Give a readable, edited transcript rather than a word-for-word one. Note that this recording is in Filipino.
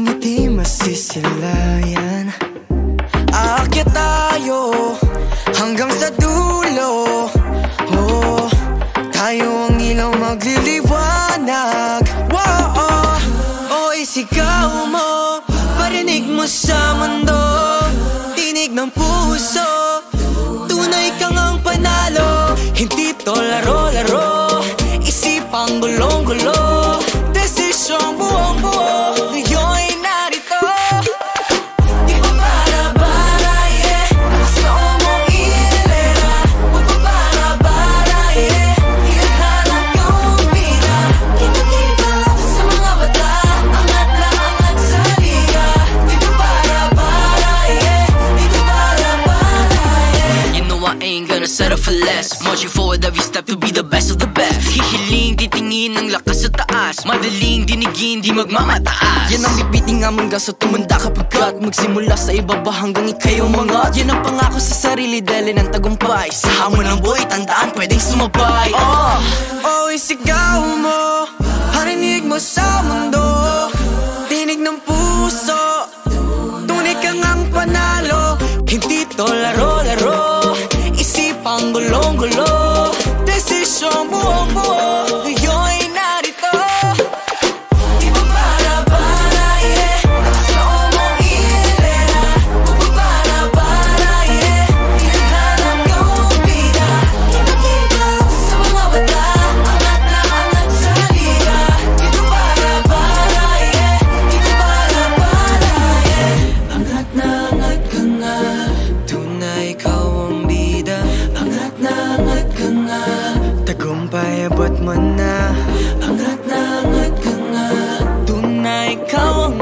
hindi masisilayan. Aakyat tayo hanggang sa dulo. Oh, tayo ang ilaw magliliwanag. Wow, oh, isigaw mo, parinig mo sa mundo. Tinig ng puso, tunay kang ang panalo. Hindi to laro-laro, isipang gulong-gulo. Desisyong buong-buo, ngayon'y narito. Di ba para-para, yeah, gusto mong ilera. Huwag pa para-para, yeah, ihahanap kang bida. Kita-kita sa mga bata, angat lang angat sa liga. Di ba para-para, yeah, di ba para-para, yeah. You know I ain't gonna settle for less. Marching forward every step to be the best of the best. Hihiling, titingin ng lakas sa taas. Madaling dinigin, di magmamataas. Yan ang bibiting amang gaso tumanda kapagkat magsimula sa ibaba hanggang ika'y umangat. Yan ang pangako sa sarili dahil ng tagumpay. Sa hamon ng buhay, tandaan pwedeng sumabay. Oh, isigaw mo, parinig mo sa mundo. Tinig ng puso, tunay kang ang panalo. Hindi to laro-laro, isipang gulong-gulo. Desisyong buong-buo, ngayon'y narito. Di ba para-para, yeah, gusto mong ilera. Huwag pa para-para, yeah, ihahanap kang bida. Kita-kita sa mga bata, angat lang angat sa liga. Di ba para-para, yeah, di ba para-para, yeah. Angat na angat ka nga, tunay ikaw ang bida. Angat na angat ka nga, tagumpay abot mo na. Angat na angat ka nga, tunay ikaw ang